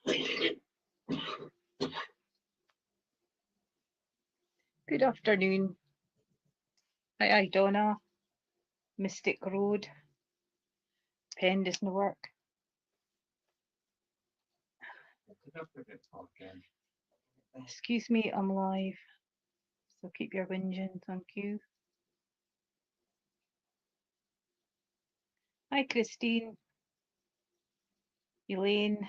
Good afternoon. Aye, Donna. Mystic Road. Pen doesn't work. Excuse me, I'm live. So keep your whinging, thank you. Hi, Christine. Elaine.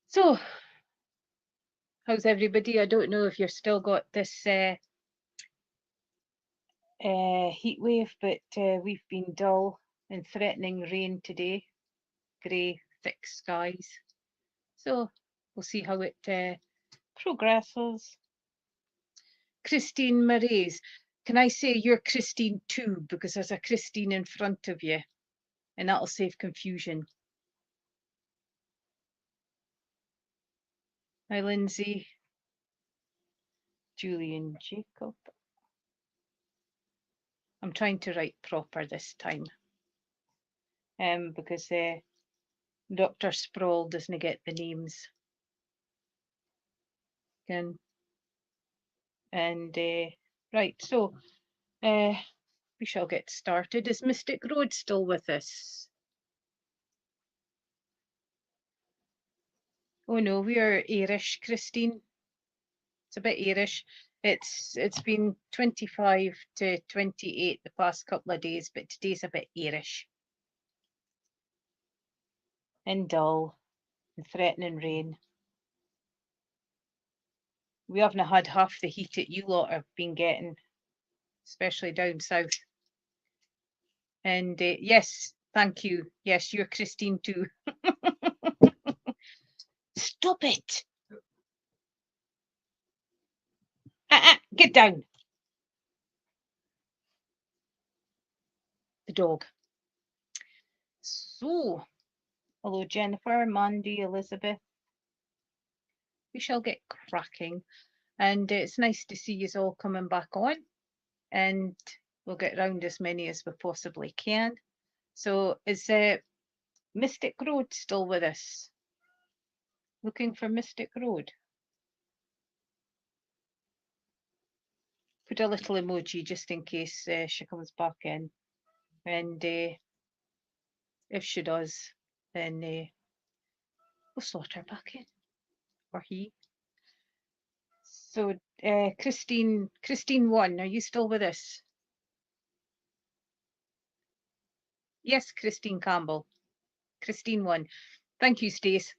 So, how's everybody? I don't know if you've still got this heat wave, but we've been dull and threatening rain today. Grey, thick skies. So, we'll see how it progresses. Christine Marais. Can I say you're Christine too? Because there's a Christine in front of you, and that'll save confusion. Hi, Lindsay. Julian Jacob. I'm trying to write proper this time, because Dr. Sproul doesn't get the names. And right, so we shall get started. Is Mystic Road still with us? Oh no, we are Irish, Christine. It's a bit Irish. It's been 25 to 28 the past couple of days, but today's a bit Irish. And dull and threatening rain. We haven't had half the heat that you lot have been getting, especially down south. And yes, thank you. Yes, you're Christine too. Stop it. Get down. The dog. So, hello Jennifer, Mandy, Elizabeth. We shall get cracking. And it's nice to see you all coming back on. And we'll get round as many as we possibly can. So is Mystic Road still with us? Looking for Mystic Road? Put a little emoji just in case she comes back in. And if she does, then we'll slot her back in. Or he. So Christine 1, are you still with us? Yes, Christine Campbell. Christine 1. Thank you, Stace.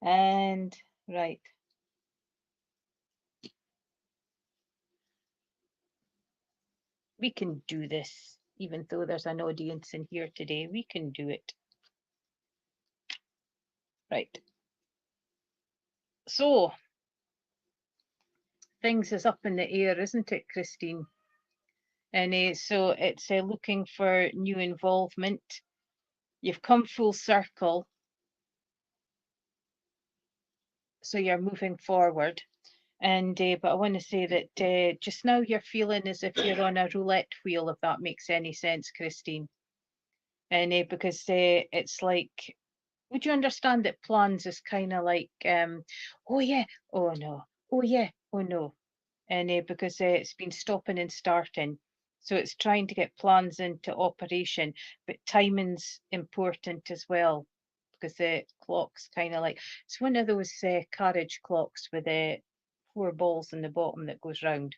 And right. We can do this, even though there's an audience in here today. We can do it. Right. So, things is up in the air, isn't it, Christine? And so it's looking for new involvement. You've come full circle. So you're moving forward. And but I want to say that just now you're feeling as if you're on a roulette wheel, if that makes any sense, Christine. And because it's like, would you understand that plans is kind of like, oh yeah, oh no, oh yeah, oh no. And because it's been stopping and starting. So it's trying to get plans into operation, but timing's important as well, because the clock's kind of like, it's one of those carriage clocks with 4 balls in the bottom that goes round.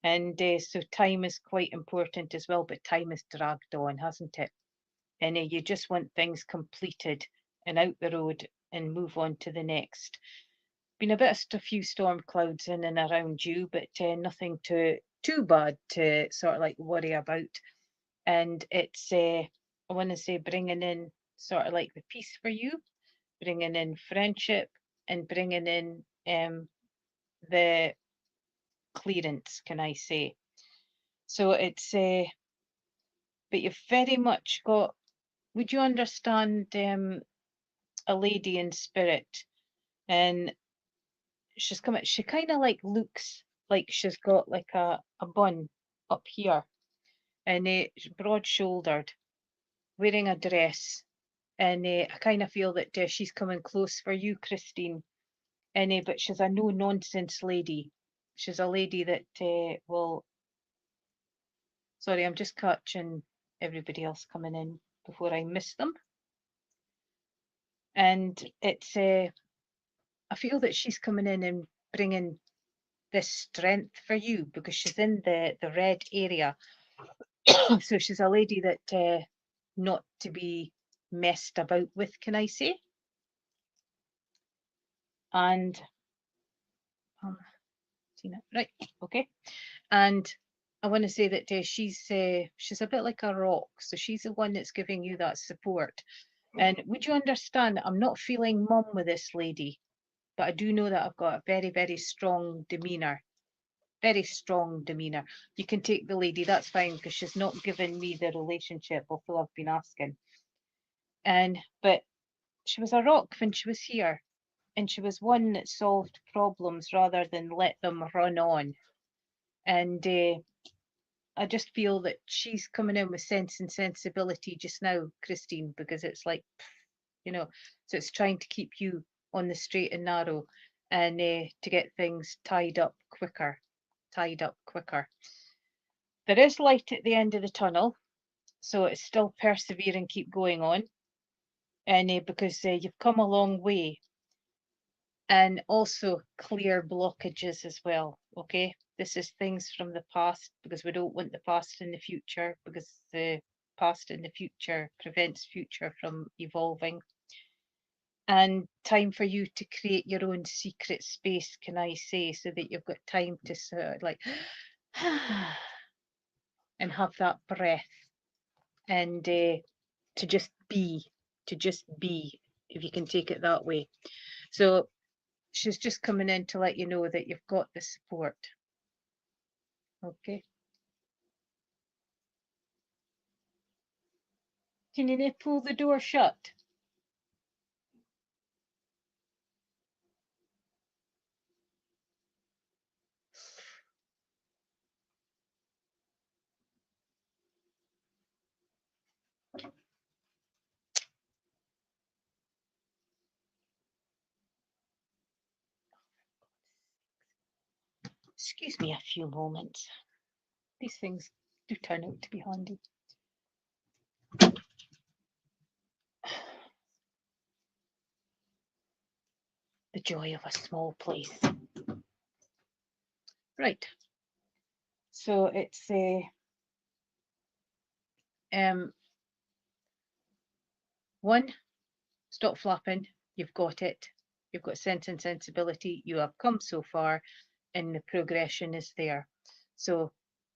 And so time is quite important as well, but time is dragged on, hasn't it? And you just want things completed and out the road and move on to the next. Been a few storm clouds in and around you, but nothing too bad to sort of like worry about. And it's I want to say bringing in sort of like the peace for you, bringing in friendship, and bringing in the clearance, can I say. So it's but you've very much got, would you understand a lady in spirit? And she's coming, she kind of like looks like she's got like a bun up here, and broad-shouldered, wearing a dress, and I kind of feel that she's coming close for you, Christine. And but she's a no-nonsense lady. She's a lady that will. Sorry, I'm just catching everybody else coming in before I miss them. And it's I feel that she's coming in and bringing this strength for you because she's in the red area. So she's a lady that not to be messed about with, can I say? And right, okay. And I want to say that she's a bit like a rock, so she's the one that's giving you that support. And would you understand? I'm not feeling mum with this lady, but I do know that I've got a very, very strong demeanour. Very strong demeanour. You can take the lady, that's fine, because she's not given me the relationship, although I've been asking. But she was a rock when she was here, and she was one that solved problems rather than let them run on. And I just feel that she's coming in with sense and sensibility just now, Christine, because it's like, so it's trying to keep you on the straight and narrow, and to get things tied up quicker. There is light at the end of the tunnel, so it's still persevere and keep going on, and because you've come a long way, and also clear blockages as well. Okay, this is things from the past, because we don't want the past in the future, because the past in the future prevents future from evolving. And time for you to create your own secret space, can I say, so that you've got time to sort of like and have that breath, and to just be, if you can take it that way. So she's just coming in to let you know that you've got the support. Okay. Can you pull the door shut? Excuse me a few moments. These things do turn out to be handy. The joy of a small place. Right. So it's one, stop flapping. You've got it. You've got sense and sensibility. You have come so far, and the progression is there. So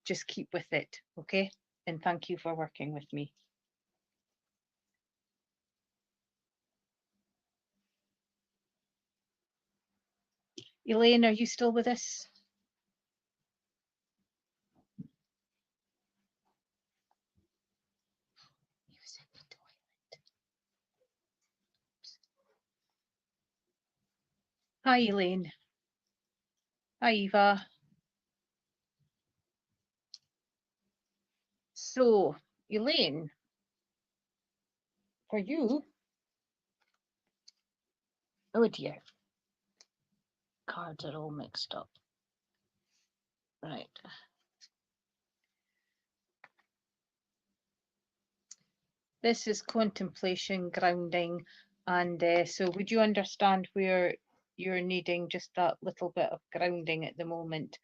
just keep with it, okay? And thank you for working with me. Elaine, are you still with us? Hi, Elaine. Hi, Eva. So, Elaine, for you, oh dear, cards are all mixed up. Right. This is contemplation, grounding, and so would you understand where you're needing just that little bit of grounding at the moment?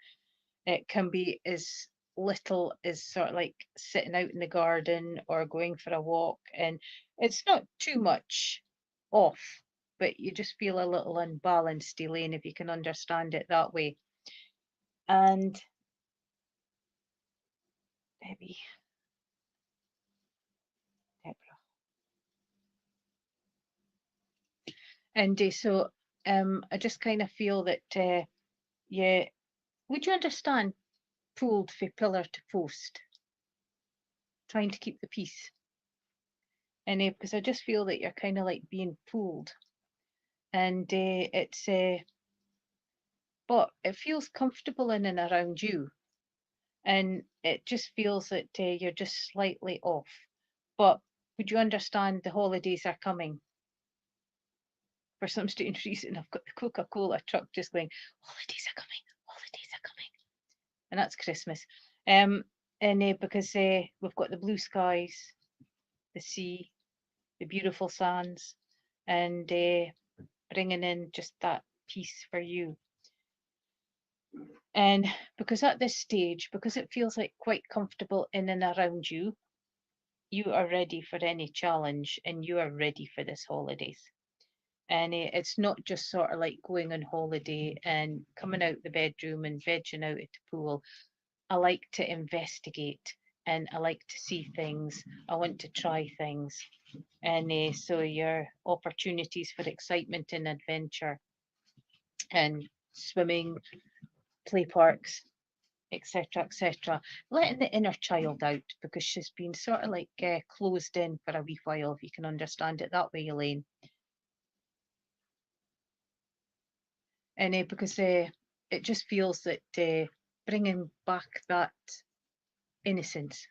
It can be as little as sort of like sitting out in the garden or going for a walk, and it's not too much off, but you just feel a little unbalanced, Elaine, if you can understand it that way. And maybe Deborah. And so I just kind of feel that yeah, would you understand pulled from pillar to post, trying to keep the peace? And because I just feel that you're kind of like being pulled, and it's but it feels comfortable in and around you. and it just feels that you're just slightly off. But would you understand the holidays are coming? For some strange reason, I've got the Coca-Cola truck just going, holidays are coming, holidays are coming. And that's Christmas. And because we've got the blue skies, the sea, the beautiful sands, and bringing in just that peace for you. And because at this stage, because it feels like quite comfortable in and around you, you are ready for any challenge and you are ready for this holidays. And it's not just sort of like going on holiday and coming out the bedroom and vegging out at the pool. I like to investigate and I like to see things. I want to try things. And so your opportunities for excitement and adventure and swimming, play parks, etc., etc. Letting the inner child out because she's been sort of like closed in for a wee while, if you can understand it that way, Elaine. And because it just feels that bringing back that innocence,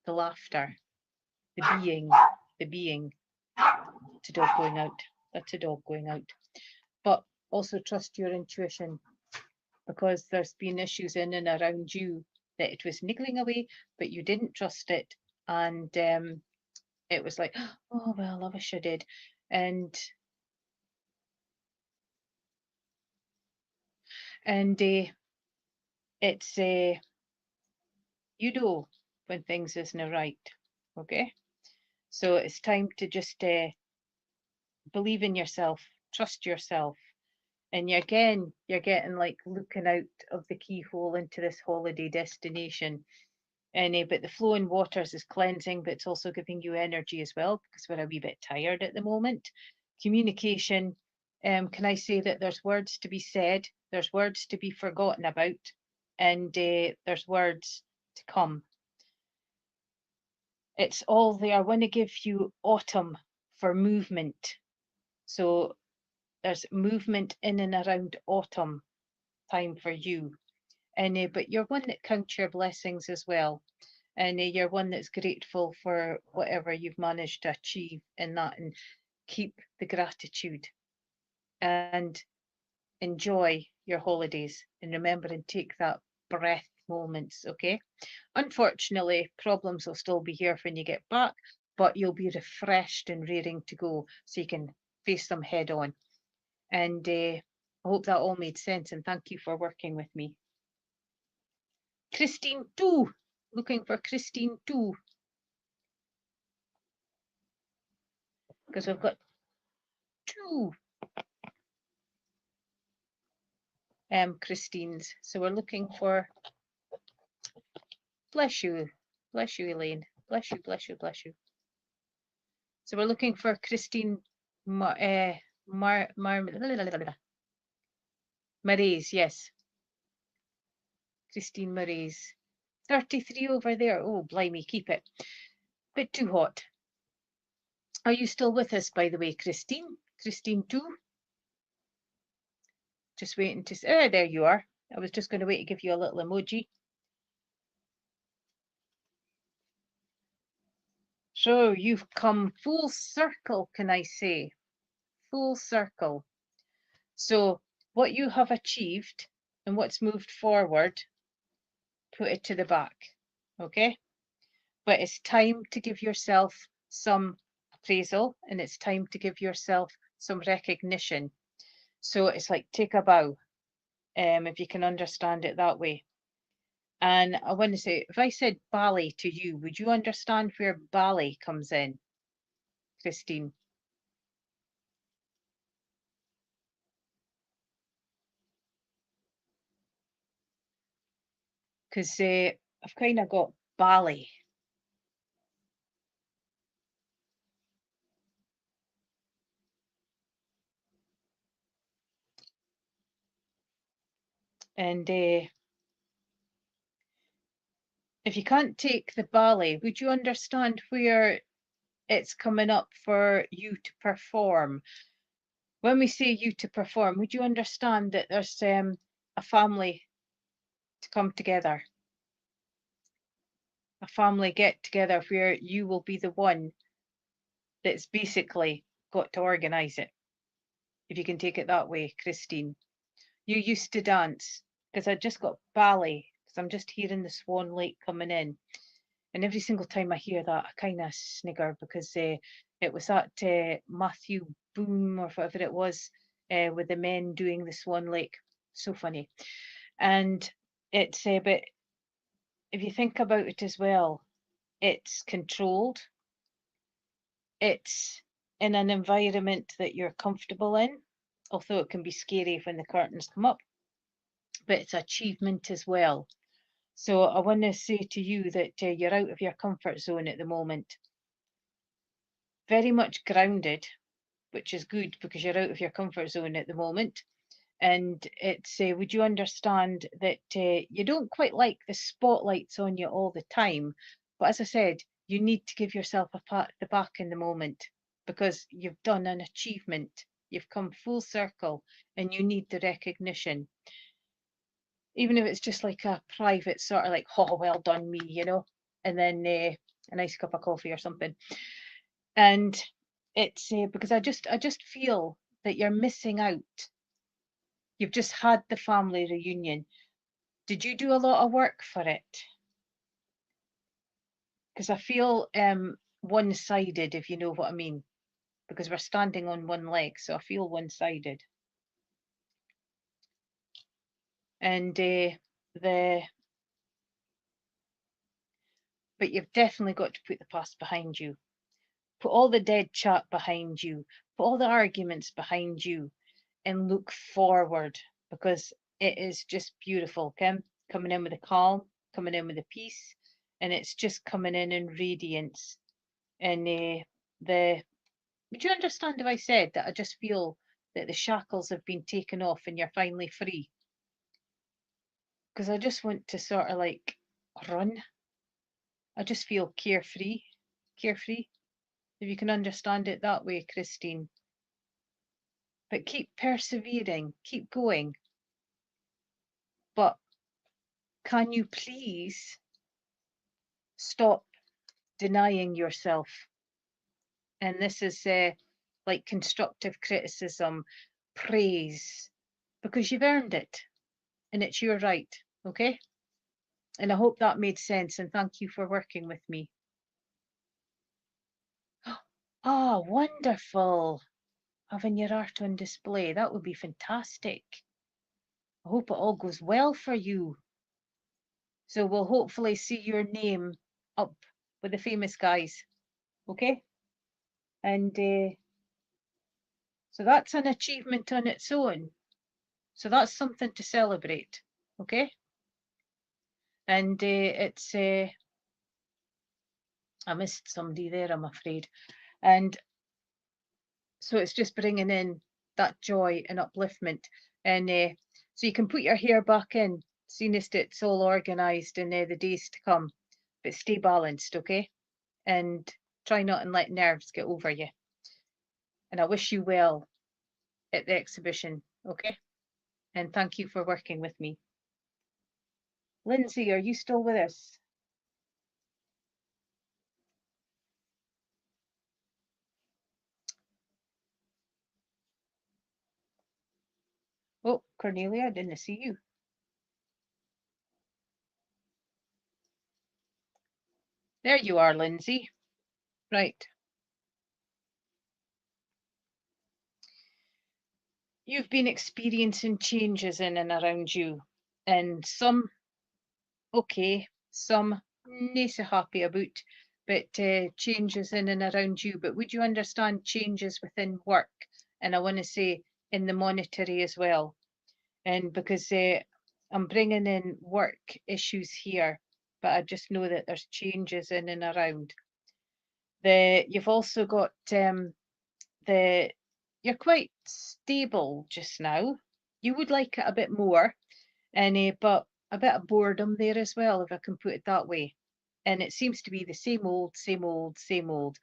the laughter, the being, it's a dog going out. That's a dog going out. But also trust your intuition because there's been issues in and around you that it was niggling away, but you didn't trust it. And it was like, oh, well, I wish I did. And it's, you know, when things isn't right. Okay. So it's time to just believe in yourself, trust yourself. And you're getting like looking out of the keyhole into this holiday destination. And but the flowing waters is cleansing, but it's also giving you energy as well because we're a wee bit tired at the moment. Communication. Can I say that there's words to be said, there's words to be forgotten about, and there's words to come. It's all there. I want to give you autumn for movement. So there's movement in and around autumn time for you. And but you're one that counts your blessings as well. And you're one that's grateful for whatever you've managed to achieve in that, and keep the gratitude and enjoy your holidays, and remember and take that breath moments. Okay, unfortunately problems will still be here when you get back, but you'll be refreshed and raring to go so you can face them head on. And I hope that all made sense, and thank you for working with me. Christine 2, looking for Christine 2, because we've got 2 Christines, so we're looking for, bless you Elaine, bless you, bless you, bless you. So we're looking for Christine Marais, yes, Christine Marais. 33 over there. Oh, blimey, keep it. Bit too hot. Are you still with us, by the way, Christine? Christine 2? Just waiting to... there you are. I was just going to wait to give you a little emoji. So you've come full circle, can I say? Full circle. So what you have achieved and what's moved forward, put it to the back, okay? But it's time to give yourself some appraisal, and it's time to give yourself some recognition. So it's like take a bow, if you can understand it that way. And I want to say, if I said ballet to you, would you understand where ballet comes in, Christine? Because I've kind of got ballet. And if you can't take the ballet, would you understand where it's coming up for you to perform? When we say you to perform, would you understand that there's a family to come together? a family get together where you will be the one that's basically got to organise it, if you can take it that way, Christine. You used to dance, because I just got ballet, because I'm just hearing the Swan Lake coming in. And every single time I hear that, I kind of snigger, because it was that Matthew Boom or whatever it was, with the men doing the Swan Lake. So funny. And it's, but if you think about it as well, it's controlled. It's in an environment that you're comfortable in, although it can be scary when the curtains come up, but it's achievement as well. So I want to say to you that you're out of your comfort zone at the moment. Very much grounded, which is good because you're out of your comfort zone at the moment. And it's, would you understand that you don't quite like the spotlights on you all the time? But as I said, you need to give yourself a pat at the back in the moment, because you've done an achievement. You've come full circle and you need the recognition. Even if it's just like a private sort of like, oh, well done me, you know, and then a nice cup of coffee or something. And it's because I just feel that you're missing out. You've just had the family reunion. Did you do a lot of work for it? Because I feel one-sided, if you know what I mean, because we're standing on one leg, so I feel one-sided. And but you've definitely got to put the past behind you. Put all the dead chat behind you. Put all the arguments behind you, and look forward, because it is just beautiful, Kim. Coming in with the calm, coming in with the peace, and it's just coming in radiance. And would you understand if I said that I just feel that the shackles have been taken off and you're finally free? Because I just want to sort of like run. I just feel carefree, carefree, if you can understand it that way, Christine. But keep persevering, keep going. But can you please stop denying yourself? And this is like constructive criticism, praise, because you've earned it and it's your right, okay? And I hope that made sense, and thank you for working with me. Ah, wonderful. Having your art on display, that would be fantastic. I hope it all goes well for you. So we'll hopefully see your name up with the famous guys, okay? And so that's an achievement on its own. So that's something to celebrate, okay? And it's, I missed somebody there, I'm afraid. And so it's just bringing in that joy and upliftment. And so you can put your hair back in, seeing as it's all organised in the days to come. But stay balanced, okay? And try not and let nerves get over you. And I wish you well at the exhibition, okay? And thank you for working with me. Lindsay, are you still with us? Oh, Cornelia, I didn't see you. There you are, Lindsay. Right. You've been experiencing changes in and around you, and some okay, some not so happy about, but changes in and around you. But would you understand changes within work? And I want to say in the monetary as well. And because I'm bringing in work issues here, but I just know that there's changes in and around. You've also got you're quite stable just now. You would like it a bit more, and but a bit of boredom there as well, if I can put it that way. And it seems to be the same old, same old, same old.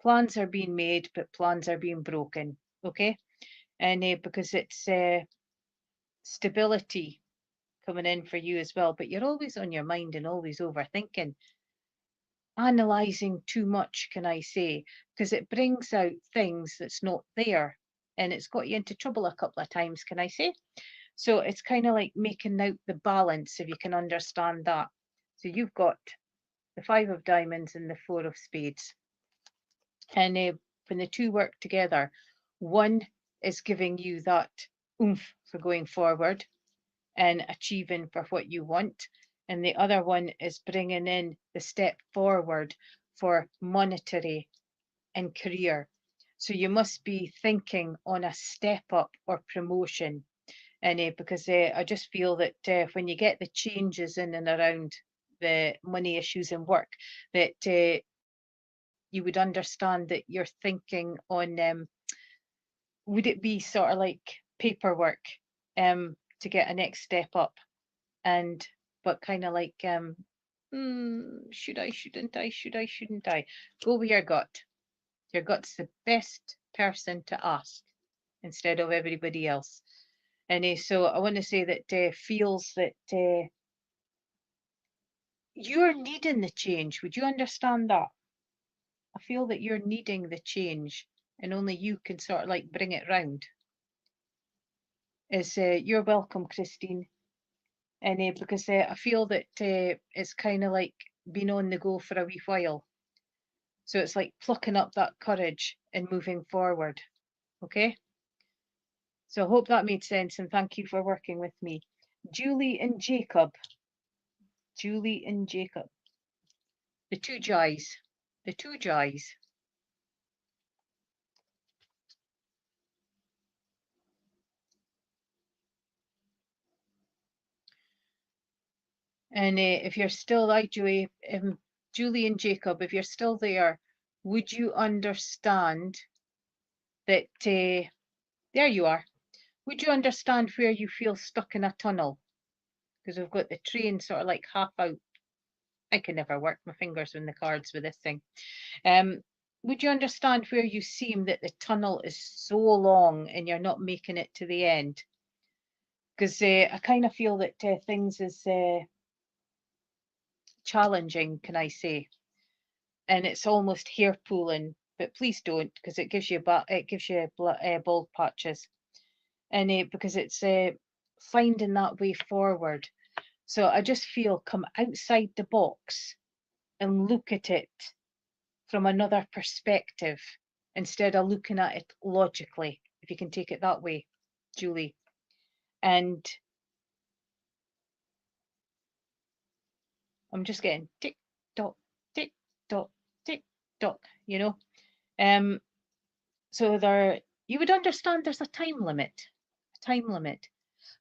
Plans are being made, but plans are being broken. Okay, and because it's stability coming in for you as well, but you're always on your mind and always overthinking. analysing too much, can I say, because it brings out things that's not there, and it's got you into trouble a couple of times, can I say? So it's kind of like making out the balance, if you can understand that. So you've got the 5 of diamonds and the 4 of spades. And when the two work together, one is giving you that oomph for going forward and achieving for what you want. And the other one is bringing in the step forward for monetary and career. So you must be thinking on a step up or promotion. And because I just feel that when you get the changes in and around the money issues in work, that you would understand that you're thinking on, would it be sort of like paperwork to get a next step up, and but kind of like should I, shouldn't I, should I, shouldn't I? Go with your gut. Your gut's the best person to ask instead of everybody else. And so I want to say that feels that you're needing the change. Would you understand that? I feel that you're needing the change, and only you can sort of like bring it round. You're welcome, Christine. And because I feel that it's kind of like been on the go for a wee while. So it's like plucking up that courage and moving forward. Okay. So I hope that made sense, and thank you for working with me. Julie and Jacob. Julie and Jacob. The two joys. The two joys. And if you're still like Julie and Jacob, if you're still there, would you understand that there you are? Would you understand where you feel stuck in a tunnel? Because we've got the train sort of like half out. I can never work my fingers in the cards with this thing. Would you understand where you seem that the tunnel is so long and you're not making it to the end? Because I kind of feel that things is challenging, can I say? And it's almost hair pulling, but please don't, because it gives you bald patches. And because it's finding that way forward. So I just feel come outside the box and look at it from another perspective instead of looking at it logically, if you can take it that way, Julie. And I'm just getting tick tock, tick tock, tick tock, you know. So you would understand there's a time limit,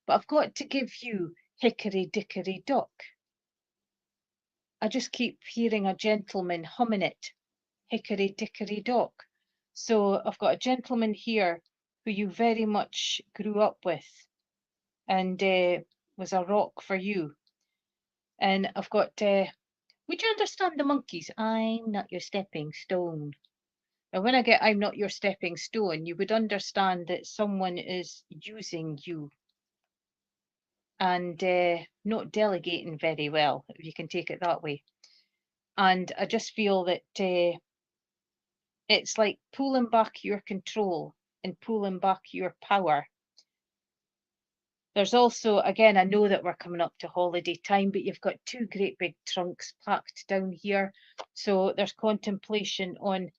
but I've got to give you hickory dickory dock. I just keep hearing a gentleman humming it, hickory dickory dock. So I've got a gentleman here who you very much grew up with and was a rock for you. And I've got, would you understand the monkeys? I'm not your stepping stone. And when I get I'm not your stepping stone, you would understand that someone is using you and not delegating very well, if you can take it that way. And I just feel that it's like pulling back your control and pulling back your power. There's also, again, I know that we're coming up to holiday time, but you've got two great big trunks packed down here. So there's contemplation on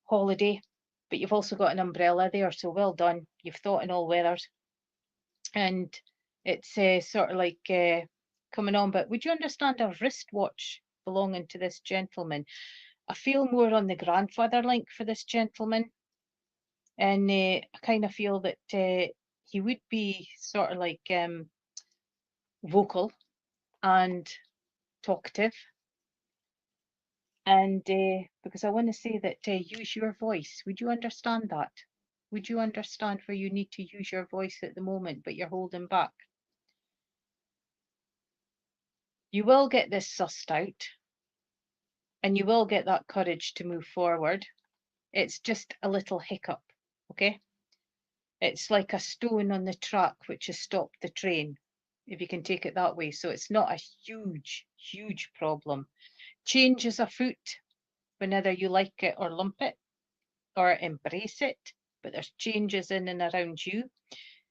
holiday, but you've also got an umbrella there. So well done. You've thought in all weathers. And it's sort of like coming on. But would you understand a wristwatch belonging to this gentleman? I feel more on the grandfather link for this gentleman. And I kind of feel that he would be sort of like vocal and talkative. And because I want to say that use your voice. Would you understand that? Would you understand where you need to use your voice at the moment, but you're holding back? You will get this sussed out and you will get that courage to move forward. It's just a little hiccup, okay? It's like a stone on the track which has stopped the train, if you can take it that way. So it's not a huge, huge problem. Change is afoot. whenever you like it or lump it or embrace it, but there's changes in and around you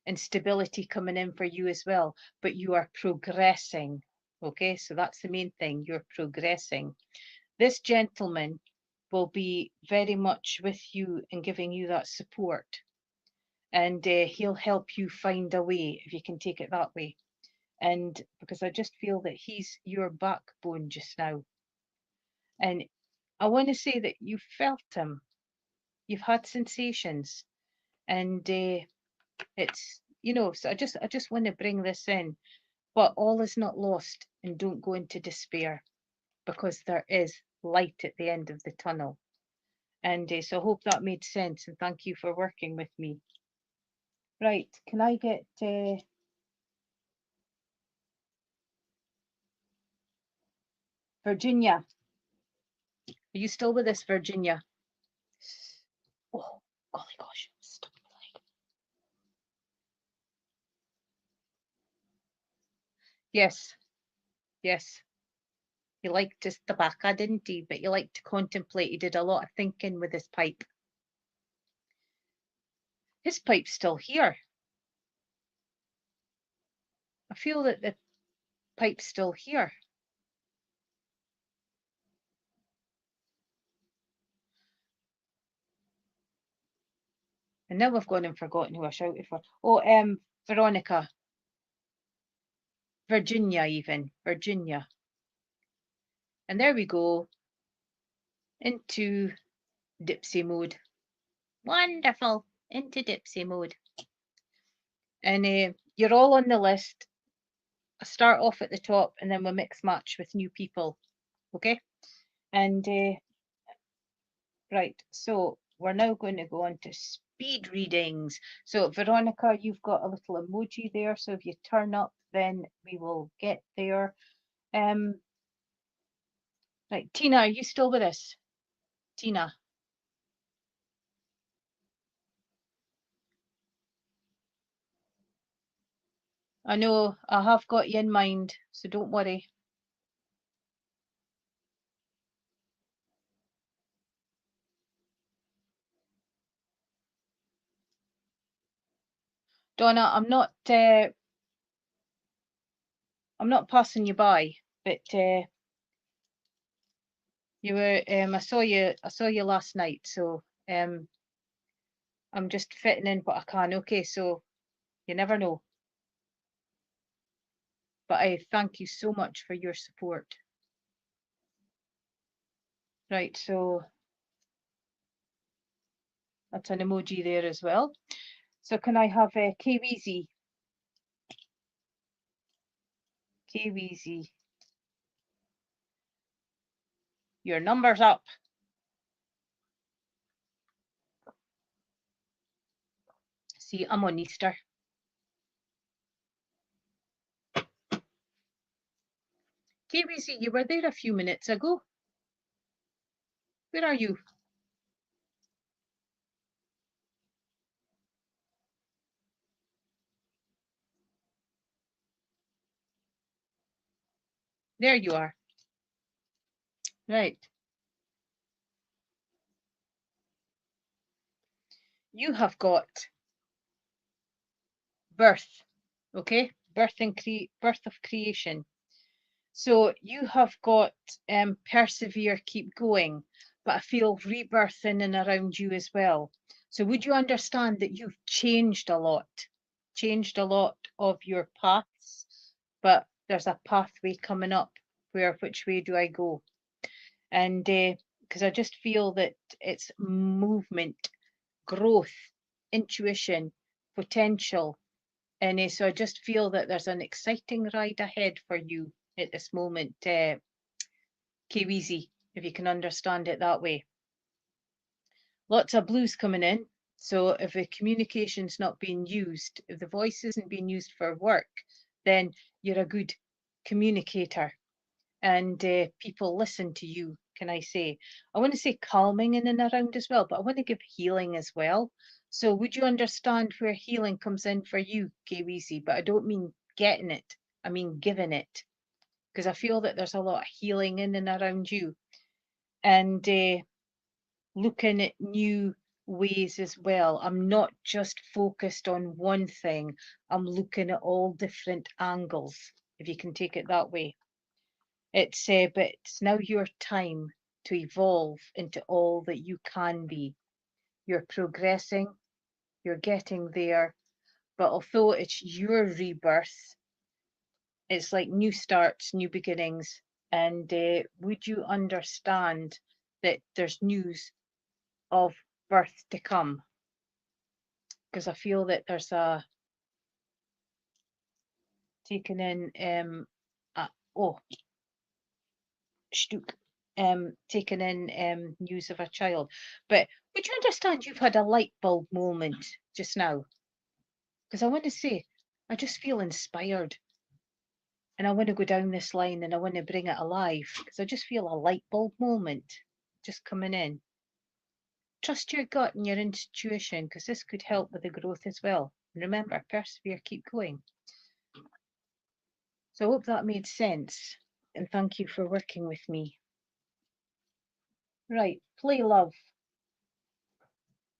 and stability coming in for you as well, but you are progressing. Okay, so that's the main thing, you're progressing. This gentleman will be very much with you and giving you that support, and he'll help you find a way, if you can take it that way. And because I just feel that he's your backbone just now, and I want to say that you felt him, you've had sensations, and it's, you know, so I just want to bring this in. But all is not lost, and don't go into despair, because there is light at the end of the tunnel. And so I hope that made sense, and thank you for working with me. Right, can I get Virginia? Are you still with us, Virginia? Oh, golly gosh, stuck in my leg. Yes, yes. He liked his tobacco, didn't he? But he liked to contemplate. He did a lot of thinking with his pipe. His pipe's still here. I feel that the pipe's still here. And now I've gone and forgotten who I shouted for. Oh, Veronica. Virginia, even. Virginia. And there we go. Into Dipsy mode. Wonderful. Into Dipsy mode. And you're all on the list. I start off at the top and then we mix match with new people. Okay? And right, so we're now going to go on to speed readings. So Veronica, you've got a little emoji there. So if you turn up, then we will get there. Right, Tina, are you still with us? Tina. I know I have got you in mind, so don't worry. Donna, I'm not passing you by, but you were I saw you last night, so I'm just fitting in what I can. Okay, so you never know. But I thank you so much for your support. Right, so that's an emoji there as well. So can I have KWeezy? KWeezy. Your number's up. See, I'm on Easter. KWeezy, you were there a few minutes ago. Where are you? There you are. Right. You have got birth, okay? Birth of creation. So you have got persevere, keep going, but I feel rebirth in and around you as well. So would you understand that you've changed a lot of your paths, but there's a pathway coming up where which way do I go? And because I just feel that it's movement, growth, intuition, potential. And so I just feel that there's an exciting ride ahead for you at this moment, KWeezy, if you can understand it that way. Lots of blues coming in. So if the communication's not being used, if the voice isn't being used for work, then you're a good communicator, and people listen to you, can I say. I want to say calming in and around as well, but I want to give healing as well. So would you understand where healing comes in for you, KWeezy? But I don't mean getting it, I mean giving it, because I feel that there's a lot of healing in and around you. and looking at new ways as well. I'm not just focused on one thing, I'm looking at all different angles, if you can take it that way. It's but it's now your time to evolve into all that you can be. You're progressing, you're getting there, but although it's your rebirth, it's like new starts, new beginnings. And would you understand that there's news of birth to come? Because I feel that there's a taken in oh Stuk taken in news of a child. But would you understand you've had a light bulb moment just now? Because I want to say, I just feel inspired. And I want to go down this line and I want to bring it alive. Because I just feel a light bulb moment just coming in. Trust your gut and your intuition, because this could help with the growth as well. And remember, persevere, keep going. So I hope that made sense. And thank you for working with me. Right, play love.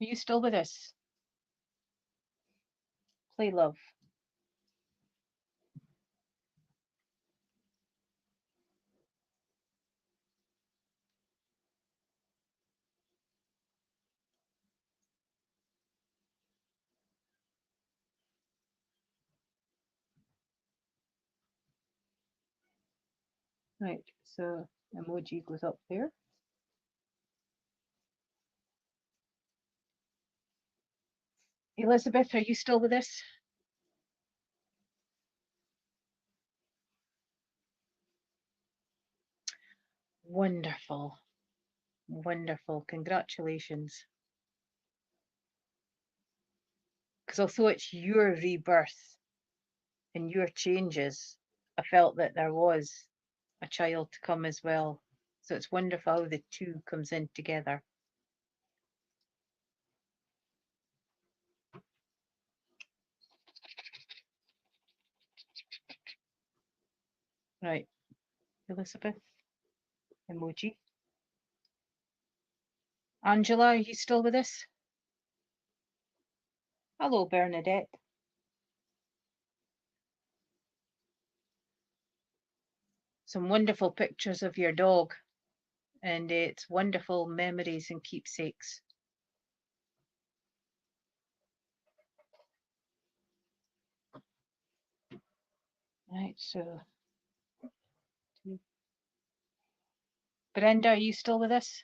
Are you still with us? Play love. Right, so emoji goes up there. Elizabeth, are you still with us? Wonderful, wonderful, congratulations. Because although it's your rebirth and your changes, I felt that there was a child to come as well. So it's wonderful how the two comes in together. Right, Elizabeth, emoji. Angela, are you still with us? Hello, Bernadette. Some wonderful pictures of your dog, and it's wonderful memories and keepsakes. Right, so Brenda, are you still with us?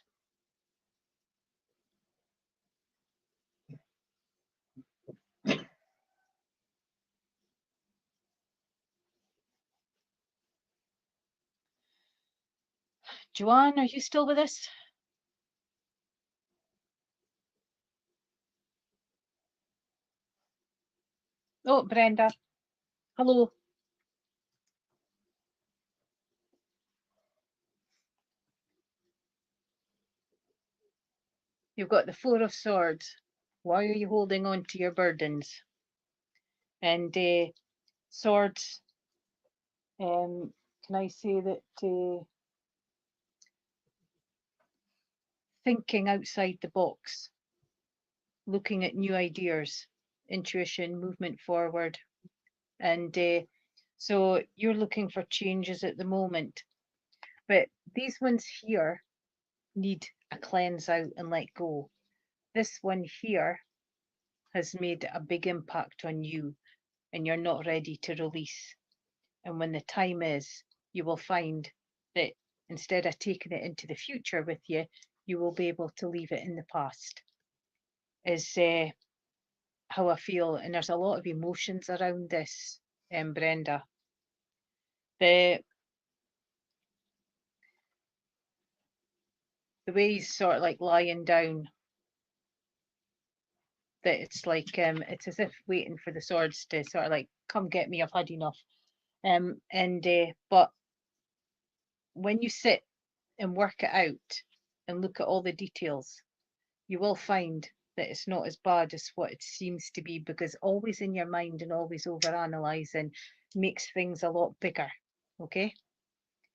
Joanne, are you still with us? Oh, Brenda. Hello. You've got the Four of Swords. Why are you holding on to your burdens? And swords, can I say that thinking outside the box, looking at new ideas, intuition, movement forward. And so you're looking for changes at the moment. But these ones here need a cleanse out and let go. This one here has made a big impact on you and you're not ready to release. And when the time is, you will find that instead of taking it into the future with you, you will be able to leave it in the past. Is how I feel. And there's a lot of emotions around this, Brenda. The way he's sort of like lying down, that it's like it's as if waiting for the swords to sort of like come get me, I've had enough. And but when you sit and work it out and look at all the details, you will find that it's not as bad as what it seems to be, because always in your mind and always over analyzing makes things a lot bigger. Okay.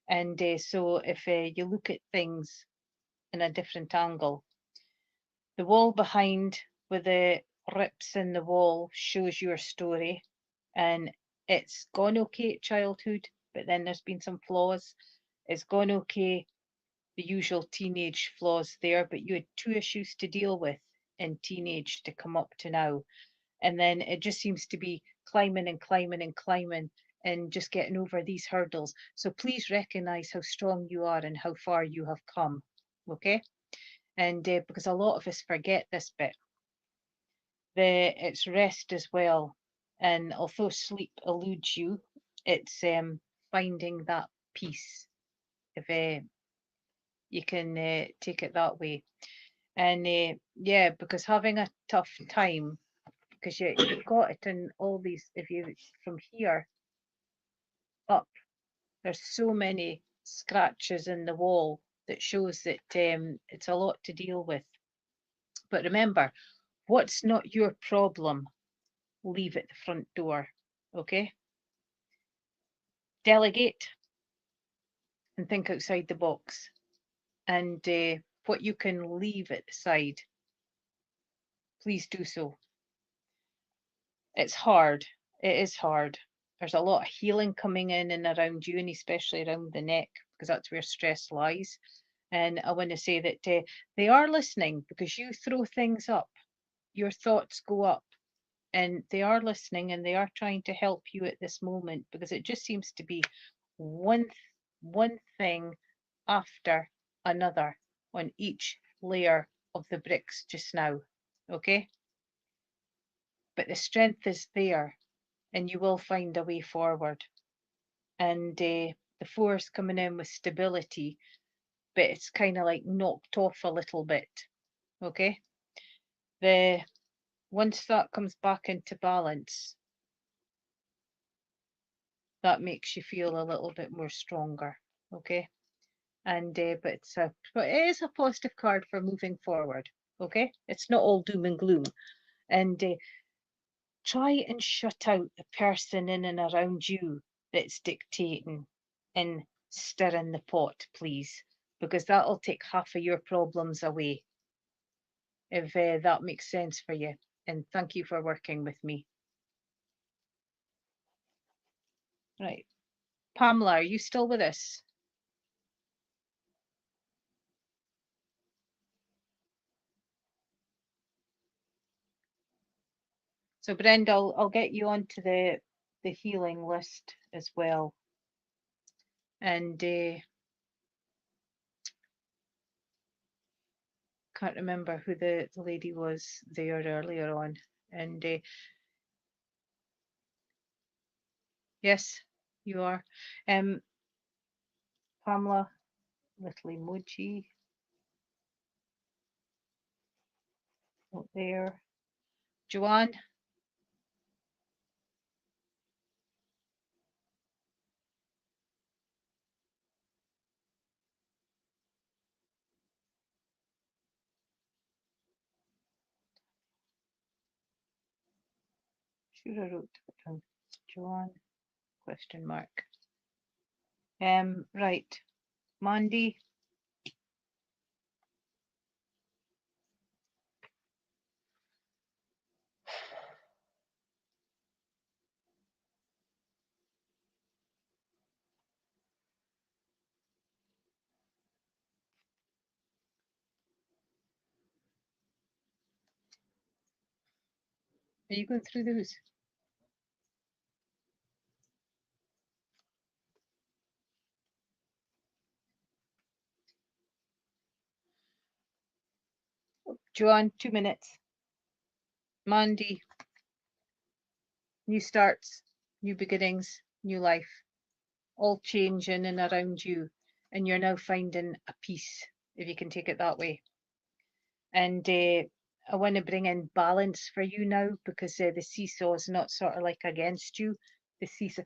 And so if you look at things in a different angle. The wall behind with the rips in the wall shows your story, and it's gone okay at childhood, but then there's been some flaws. It's gone okay, the usual teenage flaws there, but you had 2 issues to deal with in teenage to come up to now. And then it just seems to be climbing and climbing and climbing and just getting over these hurdles. So please recognize how strong you are and how far you have come. Okay. And because a lot of us forget this bit, it's rest as well. And although sleep eludes you, it's finding that peace, if you can take it that way. And yeah, because having a tough time, because you've got it in all these, if you from here up, there's so many scratches in the wall that shows that it's a lot to deal with. But remember, what's not your problem, leave at the front door. Okay, delegate and think outside the box, and what you can leave at the side, please do so. It's hard. It is hard. There's a lot of healing coming in and around you, and especially around the neck, because that's where stress lies. And I want to say that they are listening, because you throw things up, your thoughts go up, and they are listening and they are trying to help you at this moment, because it just seems to be one thing after another on each layer of the bricks just now. Okay? But the strength is there, and you will find a way forward. And the four's coming in with stability, but it's kind of like knocked off a little bit. Okay, once that comes back into balance, that makes you feel a little bit more stronger. Okay, and but it is a positive card for moving forward. Okay, it's not all doom and gloom. And try and shut out the person in and around you that's dictating and stirring the pot, please, because that'll take half of your problems away, if that makes sense for you. And thank you for working with me. Right. Pamela, are you still with us? So Brenda, I'll get you onto the healing list as well. And can't remember who the lady was there earlier on. And yes, you are. Pamela, little emoji up there. Joanne, sure I wrote it down. Joanne, question mark. Right, Mandy. Are you going through those? Joanne, 2 minutes. Mandy, new starts, new beginnings, new life, all changing and around you, and you're now finding a peace, if you can take it that way. And I want to bring in balance for you now, because the seesaw is not sort of like against you. The seesaw.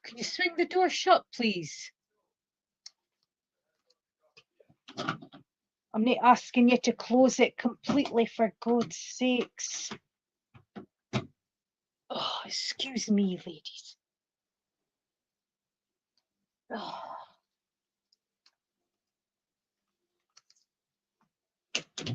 Can you swing the door shut, please? I'm not asking you to close it completely, for God's sakes. Oh, excuse me, ladies. Oh. We're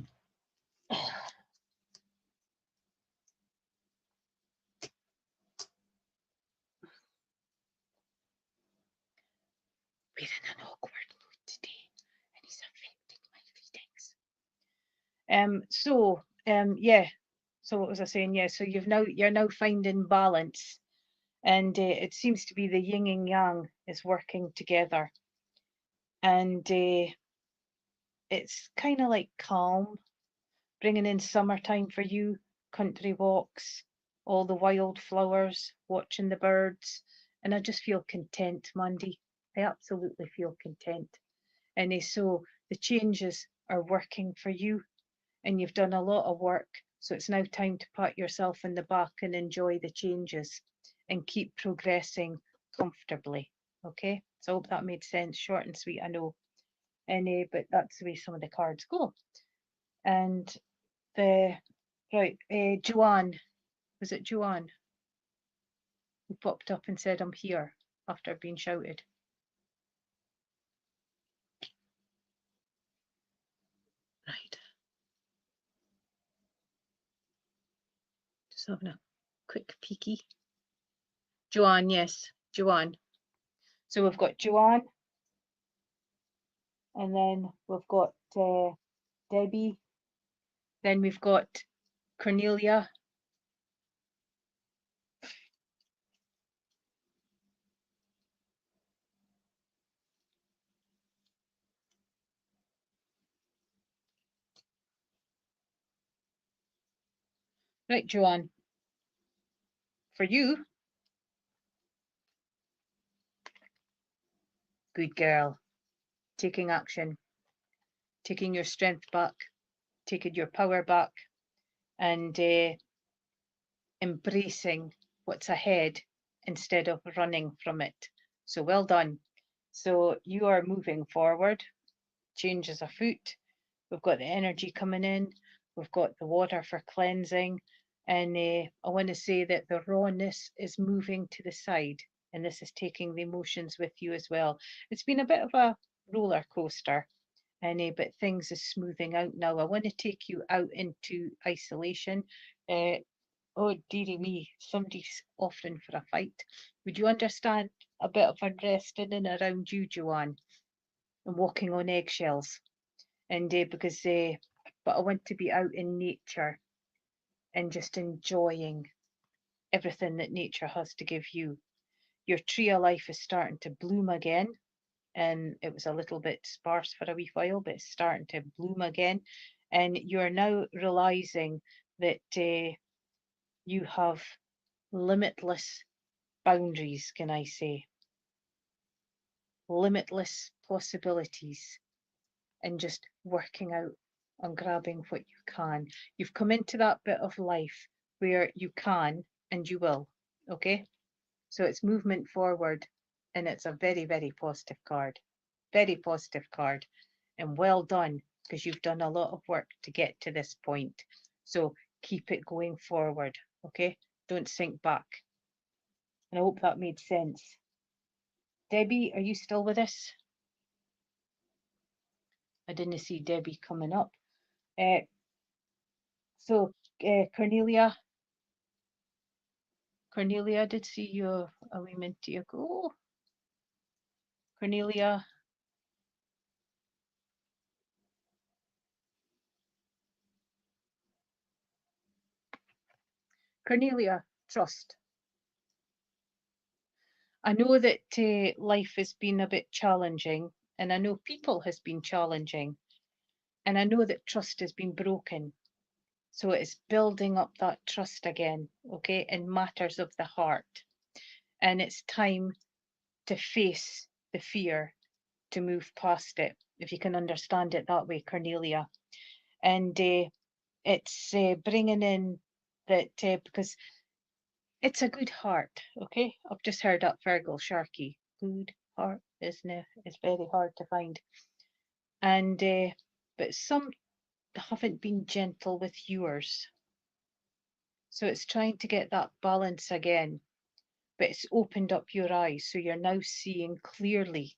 in an awkward mood today, and he's affecting my readings. Yeah. So what was I saying? Yeah. So you're now finding balance, and it seems to be the yin and yang is working together, and it's kind of like calm, bringing in summertime for you, country walks, all the wildflowers, watching the birds, and I just feel content, Mandy. I absolutely feel content. And so the changes are working for you, and you've done a lot of work. So it's now time to pat yourself in the back and enjoy the changes and keep progressing comfortably. Okay, so I hope that made sense. Short and sweet, I know. But that's the way some of the cards go. And the right, Joanne, was it Joanne who popped up and said, I'm here after being shouted? Right. Just having a quick peeky. Joanne, yes, Joanne. So we've got Joanne, and then we've got Debbie, then we've got Cornelia. Right, Joanne, for you, good girl, taking action, taking your strength back, taking your power back, and embracing what's ahead instead of running from it. So well done. So you are moving forward, change is afoot. We've got the energy coming in, we've got the water for cleansing, and I want to say that the rawness is moving to the side, and this is taking the emotions with you as well. It's been a bit of a roller coaster, and but things are smoothing out now. I want to take you out into isolation. Oh, dearie me, somebody's offering for a fight. Would you understand a bit of unrest in and around you, Joanne, and walking on eggshells? And but I want to be out in nature and just enjoying everything that nature has to give you. Your tree of life is starting to bloom again, and it was a little bit sparse for a wee while, but it's starting to bloom again. And you're now realizing that you have limitless boundaries, can I say? Limitless possibilities, and just working out on grabbing what you can. You've come into that bit of life where you can and you will, okay? So it's movement forward, and it's a very, very positive card. Very positive card. And well done, because you've done a lot of work to get to this point. So keep it going forward, okay? Don't sink back. And I hope that made sense. Debbie, are you still with us? I didn't see Debbie coming up. Uh, Cornelia, I did see you a wee minute ago. Cornelia. Cornelia, trust. I know that life has been a bit challenging, and I know people has been challenging, and I know that trust has been broken. So it's building up that trust again, okay, in matters of the heart. And it's time to face the fear, to move past it, if you can understand it that way, Cornelia. And it's bringing in that because it's a good heart, okay? I've just heard that Virgil Sharkey. Good heart, isn't it? It's very hard to find. And but some haven't been gentle with yours. So it's trying to get that balance again. But it's opened up your eyes, so you're now seeing clearly.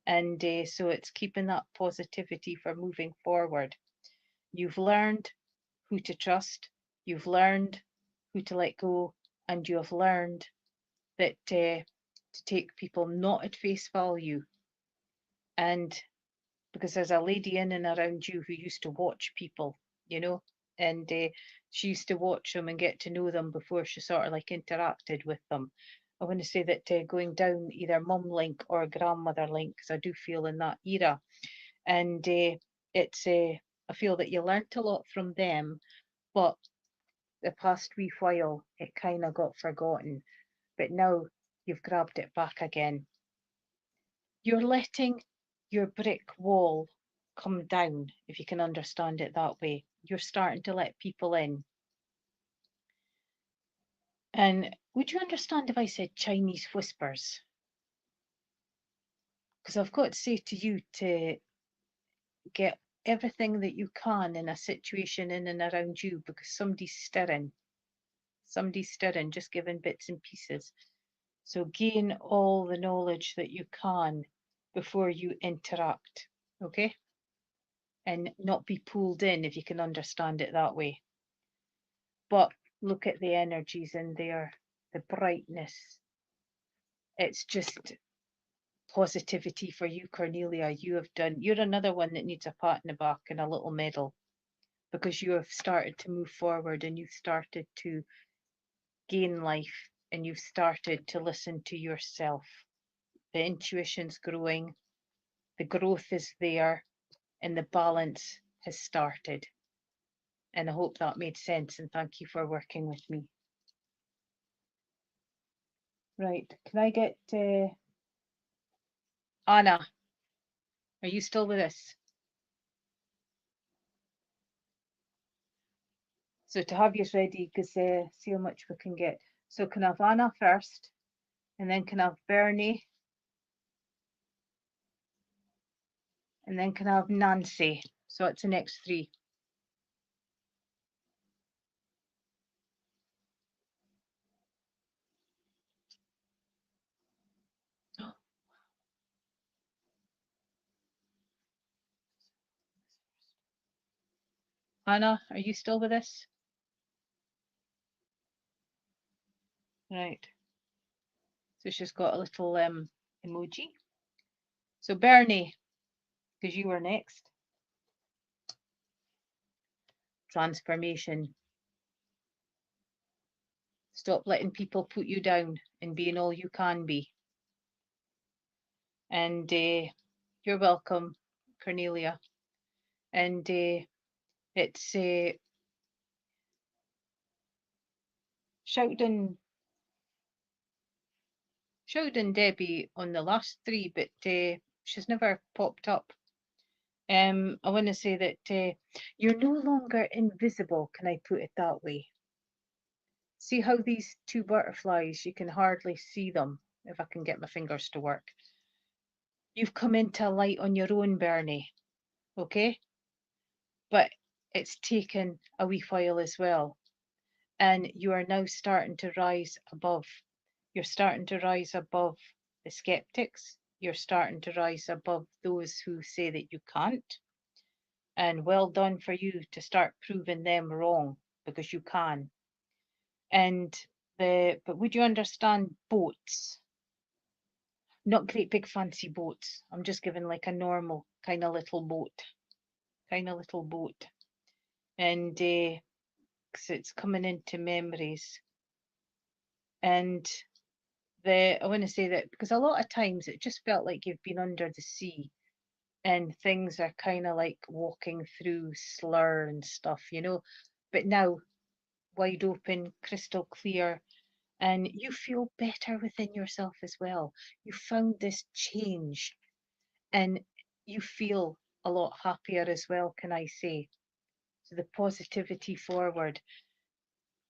And so it's keeping that positivity for moving forward. You've learned who to trust, you've learned who to let go, and you have learned that to take people not at face value. And because there's a lady in and around you who used to watch people, you know, and she used to watch them and get to know them before she sort of like interacted with them. I want to say that going down either mum link or grandmother link, because I do feel in that era, and it's I feel that you learnt a lot from them, but the past wee while it kind of got forgotten, but now you've grabbed it back again. You're letting your brick wall come down, if you can understand it that way. You're starting to let people in. And would you understand if I said Chinese whispers? Because I've got to say to you to get everything that you can in a situation in and around you, because somebody's stirring, just giving bits and pieces. So gain all the knowledge that you can before you interact, okay? And not be pulled in, if you can understand it that way. But look at the energies in there, the brightness. It's just positivity for you, Cornelia. You're another one that needs a pat in the back and a little medal, because you have started to move forward and you've started to gain life and you've started to listen to yourself. The intuition's growing, the growth is there, and the balance has started. And I hope that made sense, and thank you for working with me. Right, can I get Anna? Are you still with us? So to have you ready, because see how much we can get. So can I have Anna first, and then can I have Bernie, and then can I have Nancy? So it's the next three. Anna, are you still with us? Right. So she's got a little emoji. So Bernie, because you were next. Transformation. Stop letting people put you down and being all you can be. And you're welcome, Cornelia. And it's shouting Debbie on the last three, but she's never popped up. I want to say that you're no longer invisible, can I put it that way? See how these two butterflies, you can hardly see them, if I can get my fingers to work. You've come into light on your own, Bernie, okay? But it's taken a wee while as well. And you are now starting to rise above. You're starting to rise above the skeptics. You're starting to rise above those who say that you can't. And well done for you to start proving them wrong, because you can. And but would you understand boats? Not great big fancy boats. I'm just giving like a normal kind of little boat. And 'cause it's coming into memories. And I want to say that because a lot of times it just felt like you've been under the sea and things are kind of like walking through slur and stuff, you know. But now, wide open, crystal clear, and you feel better within yourself as well. You found this change and you feel a lot happier as well, can I say. So the positivity forward.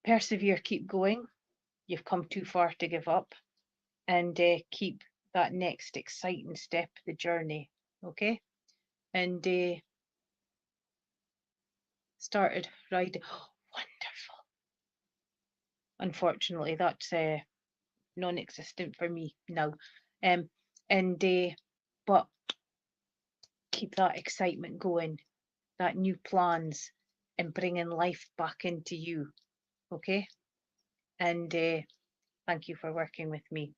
Persevere, keep going. You've come too far to give up, and keep that next exciting step, the journey, okay? And started riding. Oh, wonderful. Unfortunately, that's non-existent for me now. And but keep that excitement going. that new plans and bringing life back into you. Okay? And thank you for working with me.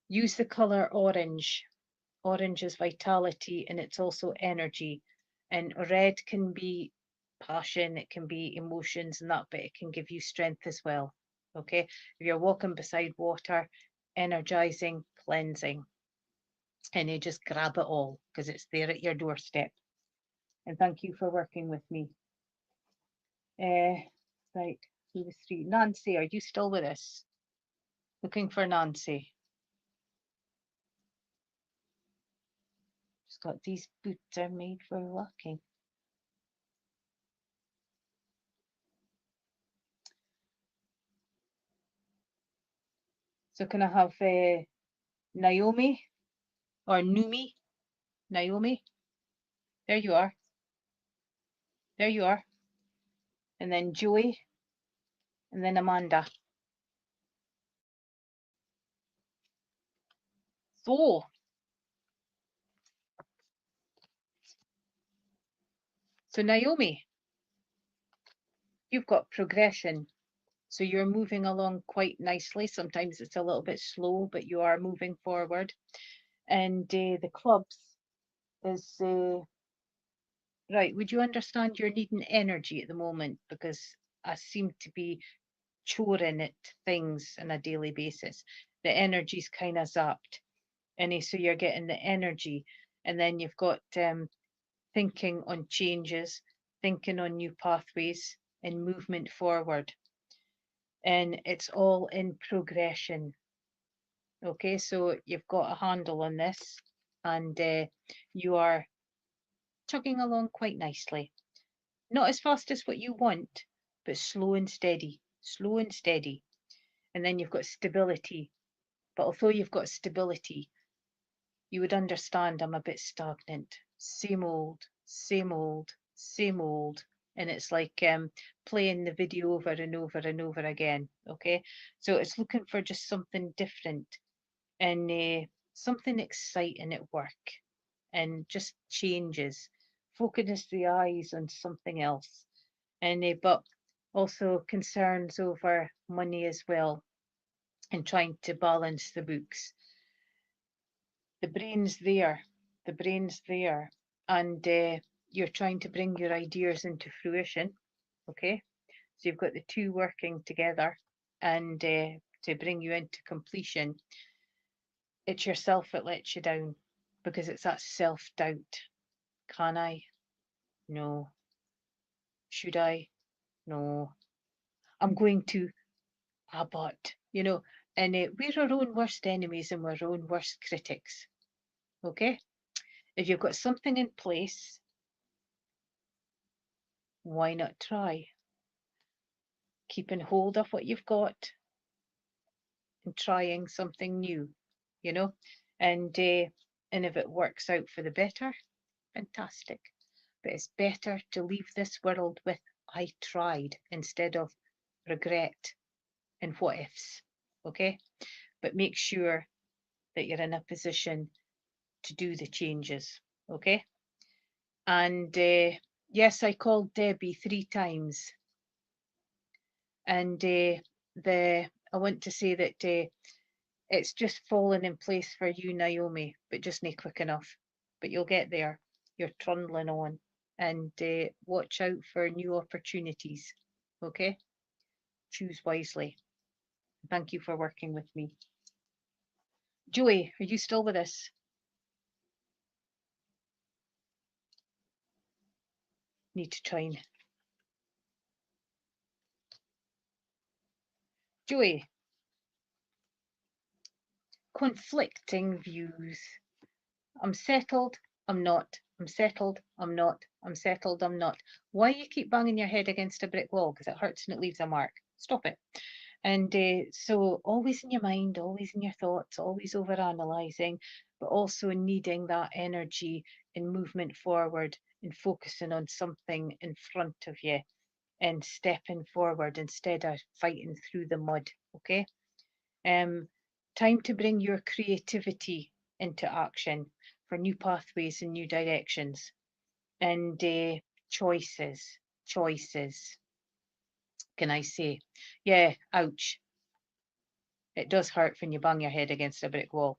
Use the color orange. Orange is vitality and it's also energy. And red can be passion, it can be emotions and that, but it can give you strength as well. Okay? If you're walking beside water, energizing, cleansing. And you just grab it all because it's there at your doorstep. And thank you for working with me. Right, who was three? Nancy, are you still with us? Looking for Nancy. Just got these boots are made for walking. So can I have Naomi or Numi? Naomi, there you are. There you are. And then Joey, and then Amanda. So Naomi, you've got progression. So you're moving along quite nicely. Sometimes it's a little bit slow, but you are moving forward. And the clubs is right. Would you understand you're needing energy at the moment? Because I seem to be choring at things on a daily basis. The energy's kind of zapped. And so you're getting the energy. And then you've got thinking on changes, thinking on new pathways and movement forward. And it's all in progression. Okay, so you've got a handle on this and you are chugging along quite nicely. Not as fast as what you want, but slow and steady, slow and steady. And then you've got stability. But although you've got stability, you would understand I'm a bit stagnant. Same old, same old, same old. And it's like playing the video over and over and over again. Okay, so it's looking for just something different and something exciting at work and just changes. Focus the eyes on something else. And but also concerns over money as well and trying to balance the books. The brain's there, the brain's there, and you're trying to bring your ideas into fruition. Okay, so you've got the two working together and to bring you into completion. It's yourself that lets you down because it's that self-doubt. Can I? No. Should I? No. I'm going to, but, and we're our own worst enemies and we're our own worst critics. Okay? If you've got something in place, why not try? Keeping hold of what you've got and trying something new, and if it works out for the better, fantastic. But it's better to leave this world with I tried instead of regret and what ifs. Okay, but make sure that you're in a position to do the changes. Okay, and yes, I called Debbie 3 times, and I want to say that it's just fallen in place for you, Naomi, but just not quick enough. But you'll get there. You're trundling on, and watch out for new opportunities. Okay, choose wisely. Thank you for working with me. Joey, are you still with us? Need to try and Joey, conflicting views. I'm settled, I'm not. I'm settled, I'm not. I'm settled, I'm not. Why you keep banging your head against a brick wall? Because it hurts and it leaves a mark. Stop it. And so always in your mind, always in your thoughts, always over analysing, but also needing that energy and movement forward and focusing on something in front of you and stepping forward instead of fighting through the mud. Okay. Time to bring your creativity into action for new pathways and new directions, and choices, can I say? Yeah, ouch. It does hurt when you bang your head against a brick wall.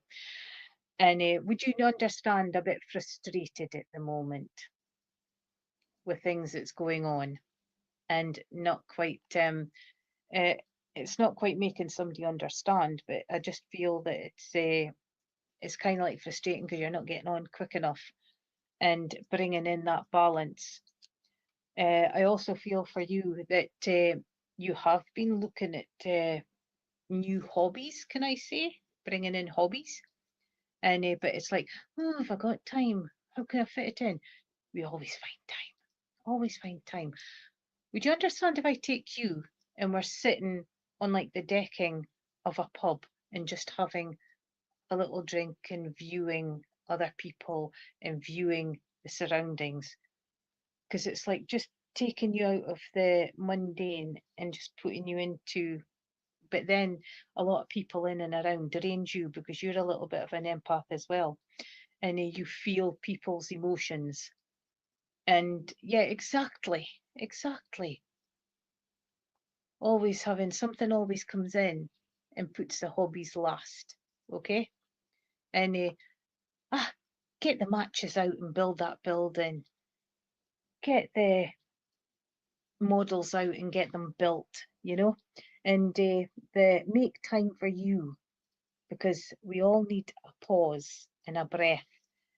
And would you understand a bit frustrated at the moment with things that's going on and not quite, it's not quite making somebody understand, but I just feel that it's kind of like frustrating because you're not getting on quick enough and bringing in that balance. I also feel for you that you have been looking at new hobbies, can I say? Bringing in hobbies. And but it's like, oh, have I got time? How can I fit it in? We always find time. Always find time. Would you understand if I take you and we're sitting on like the decking of a pub and just having a little drink and viewing other people and viewing the surroundings? Because it's like just taking you out of the mundane and just putting you into, but then a lot of people in and around drains you because you're a little bit of an empath as well, and you feel people's emotions. And yeah, exactly, always having something always comes in and puts the hobbies last. Okay. And get the matches out and build that building, get the models out and get them built, and the make time for you, because we all need a pause and a breath,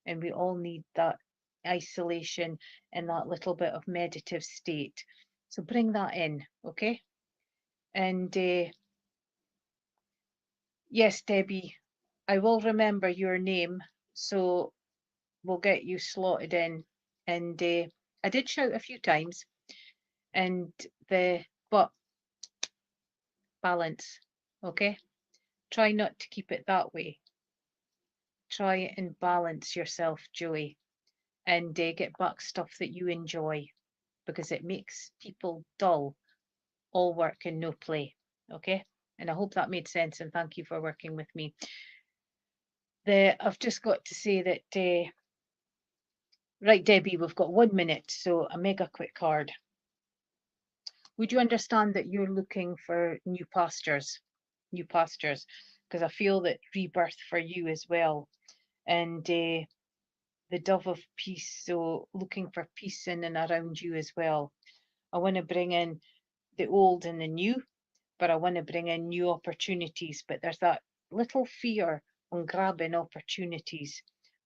and we all need that isolation and that little bit of meditative state. So bring that in, okay? And yes, Debbie, I will remember your name, so we'll get you slotted in. And I did shout a few times, and but balance, okay? Try not to keep it that way. Try and balance yourself, Joey, and get back stuff that you enjoy, because it makes people dull. All work and no play, okay? And I hope that made sense, and thank you for working with me. I've just got to say that, right, Debbie, we've got 1 minute, so a mega quick card. Would you understand that you're looking for new pastures? New pastures, because I feel that rebirth for you as well. And the dove of peace, so looking for peace in and around you as well. I want to bring in the old and the new, but I want to bring in new opportunities. But there's that little fear on grabbing opportunities,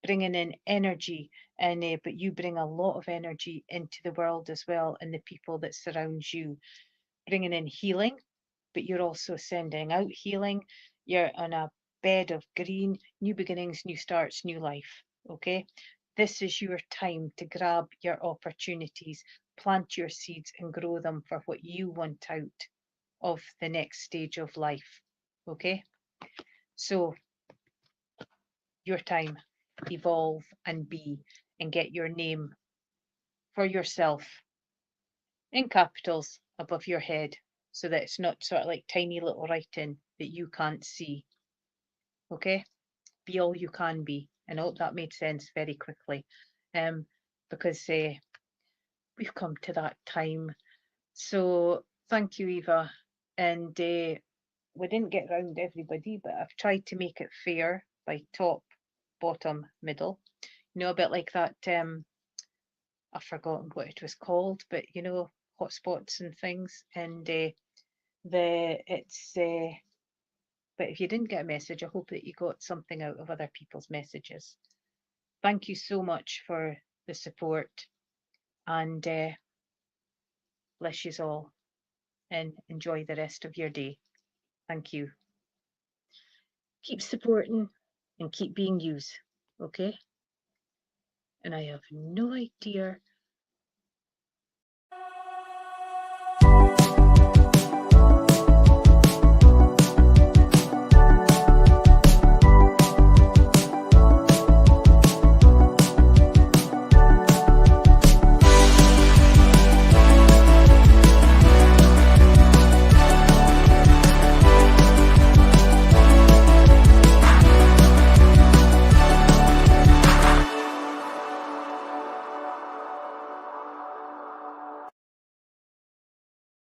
bringing in energy, and but you bring a lot of energy into the world as well, and the people that surround you, bringing in healing, but you're also sending out healing. You're on a bed of green, new beginnings, new starts, new life. Okay. This is your time to grab your opportunities, plant your seeds and grow them for what you want out of the next stage of life. Okay. So your time, evolve and be, and get your name for yourself in capitals above your head, so that it's not sort of like tiny little writing that you can't see. Okay. Be all you can be. And I hope that made sense very quickly, because we've come to that time. So thank you, Eva. And we didn't get round everybody, but I've tried to make it fair by top, bottom, middle. A bit like that. I've forgotten what it was called, but hotspots and things. And it's. But if you didn't get a message, I hope that you got something out of other people's messages. Thank you so much for the support, and bless you all, and enjoy the rest of your day. Thank you. Keep supporting and keep being used, okay? And I have no idea